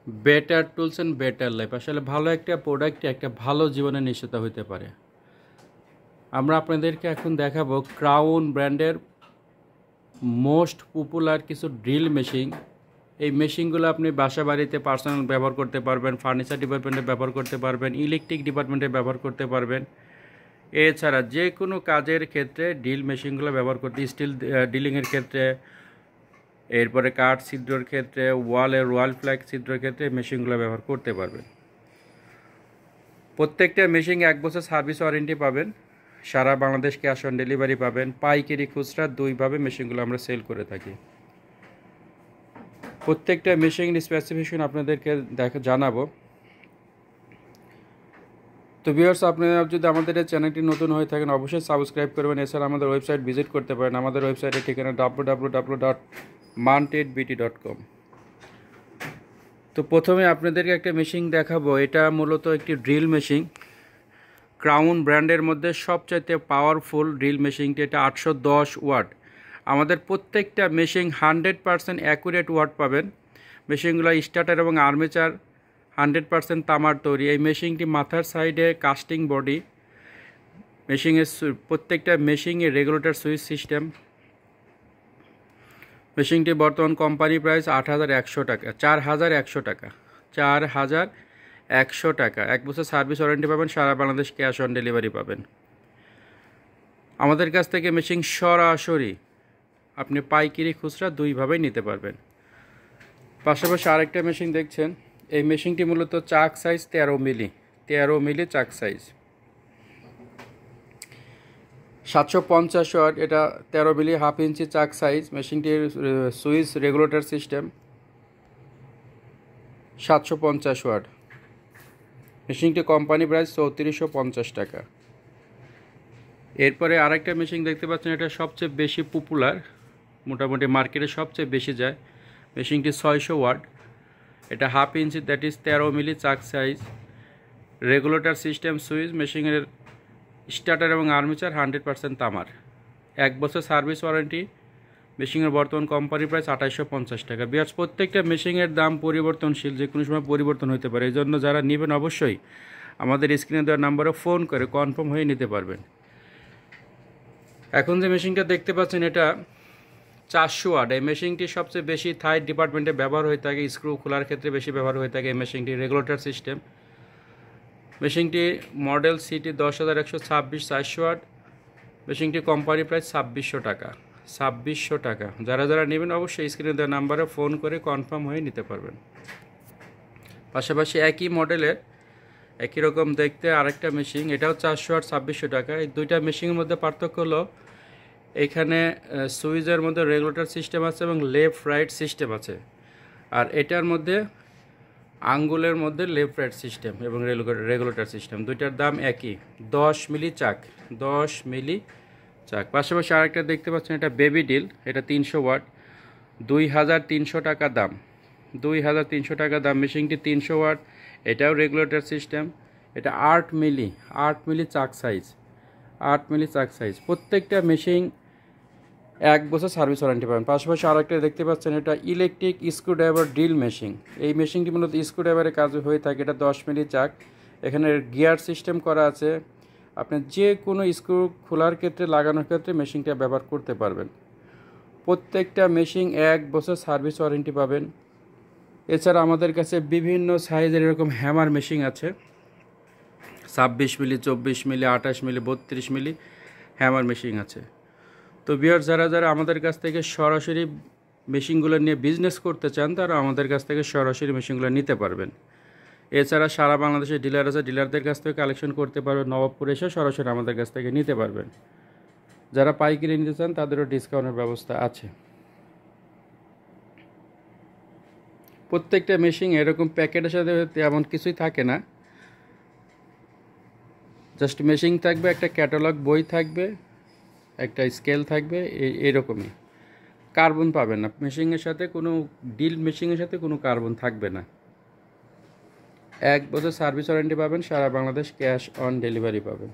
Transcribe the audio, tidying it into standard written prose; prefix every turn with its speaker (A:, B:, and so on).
A: Better tools and better life আসলে ভালো একটা প্রোডাক্টে একটা ভালো জীবনের নিশ্চয়তা হতে পারে। আমরা আপনাদেরকে এখন দেখাবো ক্রাউন ব্র্যান্ডের মোস্ট পপুলার কিছু ড্রিল মেশিন। এই মেশিনগুলো আপনি বাসা বাড়িতে পার্সোনাল ব্যবহার করতে পারবেন, ফার্নিচার ডিপার্টমেন্টে ব্যবহার করতে পারবেন, ইলেকট্রিক ডিপার্টমেন্টে ব্যবহার করতে পারবেন। এছাড়া যে কোনো কাজের ক্ষেত্রে ড্রিল মেশিনগুলো ব্যবহার করতে, স্টিল ড্রিলিংয়ের ক্ষেত্রে, এরপরে কাঠ ছিদ্রের ক্ষেত্রে, ওয়াল প্লাগ ছিদ্রের ক্ষেত্রে মেশিনগুলো ব্যবহার করতে পারবেন। প্রত্যেকটা মেশিন 1 বছর সার্ভিস ওয়ারেন্টি পাবেন, সারা বাংলাদেশ ক্যাশ অন ডেলিভারি পাবেন। পাইকারি খুচরা দুইভাবে মেশিনগুলো আমরা সেল করে থাকি। প্রত্যেকটা মেশিন স্পেসিফিকেশন আপনাদেরকে জানাবো। তো ভিউয়ার্স, আপনারা যদি আমাদের এই চ্যানেলটি নতুন হয়ে থাকেন অবশ্যই সাবস্ক্রাইব করবেন। এছাড়া আমাদের ওয়েবসাইট ভিজিট করতে পারেন। আমাদের ওয়েবসাইটের ঠিকানা www.mountedbt.com। তো প্রথমে আপনাদেরকে একটা মেশিন দেখাবো। এটা মূলত একটি ড্রিল মেশিন, ক্রাউন ব্র্যান্ডের মধ্যে সবচাইতে পাওয়ারফুল ড্রিল মেশিনটি। এটা 810 ওয়াট। আমাদের প্রত্যেকটা মেশিন 100% অ্যাকুরেট ওয়াট পাবেন। মেশিনগুলো স্টার্টার এবং আর্মেচার 100% তামার তৈরি। এই মেশিনটি মাথার সাইডে কাস্টিং বডি, মেশিনের প্রত্যেকটা মেশিনে রেগুলেটর সুইচ সিস্টেম। মেশিনটি বর্তমান কোম্পানি প্রাইস 8,100 টাকা, 4,100 টাকা, 4,100 টাকা। 1 বছর সার্ভিস ওয়ারেন্টি পাবেন, সারা বাংলাদেশ ক্যাশ অন ডেলিভারি পাবেন। আমাদের কাছ থেকে মেশিন সরাসরি আপনি পাইকারি খুচরা দুইভাবেই নিতে পারবেন। পাশাপাশি আরেকটা মেশিন দেখছেন, এই মেশিনটি মূলত চাক সাইজ 13 মিলি চাক সাইজ, 750 ওয়াট। এটা 13 মিলি হাফ ইঞ্চি চাক সাইজ। মেশিনটির সুইচ রেগুলেটর সিস্টেম, 750 ওয়াট। মেশিনটি কোম্পানি প্রাইস 3450 টাকা। এরপরে আরেকটা মেশিন দেখতে পাচ্ছেন, এটা সবচেয়ে বেশি পপুলার, মোটামুটি মার্কেটে সবচেয়ে বেশি যায়। মেশিনটি 600 ওয়াট। এটা হাফ ইঞ্চি, দ্যাট ইজ 13 মিলি চাক সাইজ, রেগুলেটর সিস্টেম সুইচ। মেশিনের স্টার্টার এবং আর্মেচার 100% তামার। 1 বছর সার্ভিস ওয়ারেন্টি। মেশিনের বর্তমান কোম্পানি প্রাইস 2850 টাকা। বিয়ার্স, প্রত্যেকটা মেশিনের দাম পরিবর্তনশীল, যে কোনো সময় পরিবর্তন হতে পারে। এই জন্য যারা নেবেন অবশ্যই আমাদের স্ক্রিনে দেওয়া নাম্বারে ফোন করে কনফার্ম হয়ে নিতে পারবেন। এখন যে মেশিনটা দেখতে পাচ্ছেন, এটা 400 ওয়াট। এই মেশিনটি সবচেয়ে বেশি থাই ডিপার্টমেন্টে ব্যবহার হয়ে থাকে, স্ক্রু খোলার ক্ষেত্রে বেশি ব্যবহার হয়ে থাকে। এই মেশিনটি রেগুলেটর সিস্টেম। মেশিনটি মডেল সিটি 10,126 400 ওয়াট। মেশিনটি কোম্পানি প্রাইস 2600 টাকা, 2600 টাকা। যারা যারা নেবেন অবশ্যই স্ক্রিনে দেওয়া নাম্বারে ফোন করে কনফার্ম হয়ে নিতে পারবেন। পাশাপাশি একই মডেলের একই রকম দেখতে আরেকটা মেশিন, এটাও 400 ওয়াট, 2600 টাকা। এই দুইটা মেশিনের মধ্যে পার্থক্য হলো এখানে সুইচের মধ্যে রেগুলেটর সিস্টেম আছে এবং লেফট রাইট সিস্টেম আছে, আর এটার মধ্যে আঙ্গুলের মধ্যে লেফট রাইট সিস্টেম এবং রেগুলেটর সিস্টেম। দুইটার দাম একই, 10 মিলি চাক, 10 মিলি চাক। পাশাপাশি আরেকটা দেখতে পাচ্ছেন, এটা বেবি ডিল। এটা 300 ওয়াট, 2,300 টাকা দাম, 2,300 টাকা দাম। মেশিনটি 300 ওয়াট, এটাও রেগুলেটর সিস্টেম। এটা 8 মিলি চাক সাইজ, 8 মিলি চাক সাইজ। প্রত্যেকটা মেশিন 1 বছর সার্ভিস ওয়ারেন্টি পাবেন। পাশাপাশি আরেকটা দেখতে পাচ্ছেন, এটা ইলেকট্রিক স্ক্রুড্রাইভার ড্রিল মেশিন। এই মেশিনটি মূলত স্ক্রুড্রাইভারের কাজ হয়ে থাকে। এটা 10 মিলি চাক, এখানে গিয়ার সিস্টেম করা আছে। আপনি যে কোনো স্ক্রু খোলার ক্ষেত্রে, লাগানোর ক্ষেত্রে মেশিনটা ব্যবহার করতে পারবেন। প্রত্যেকটা মেশিন 1 বছর সার্ভিস ওয়ারেন্টি পাবেন। এছাড়া আমাদের কাছে বিভিন্ন সাইজের এরকম হ্যামার মেশিন আছে, 26 মিলি, 24 মিলি, 28 মিলি, 32 মিলি হ্যামার মেশিন আছে। তো ভিউয়ার্স, যারা যারা আমাদের কাছ থেকে সরাসরি মেশিনগুলো নিয়ে বিজনেস করতে চান, তারা আমাদের কাছ থেকে সরাসরি মেশিনগুলো নিতে পারবেন। এছাড়া সারা বাংলাদেশে ডিলার আছে, ডিলারদের কাছ থেকে কালেকশন করতে পারবেন। নবাবপুরে এসে সরাসরি আমাদের কাছ থেকে নিতে পারবেন। যারা পাইকারি নিতে চান তাদেরও ডিসকাউন্টের ব্যবস্থা আছে। প্রত্যেকটা মেশিন এরকম প্যাকেটের সাথে এমন কিছুই থাকে না, জাস্ট মেশিন থাকবে, একটা ক্যাটালগ বই থাকবে, একটা স্কেল থাকবে, এরকমই। কার্বন পাবেন না মেশিনের সাথে, কোনো ডিল মেশিনের সাথে কোনো কার্বন থাকবে না। 1 বছর সার্ভিস ওয়ারেন্টি পাবেন, সারা বাংলাদেশ ক্যাশ অন ডেলিভারি পাবেন।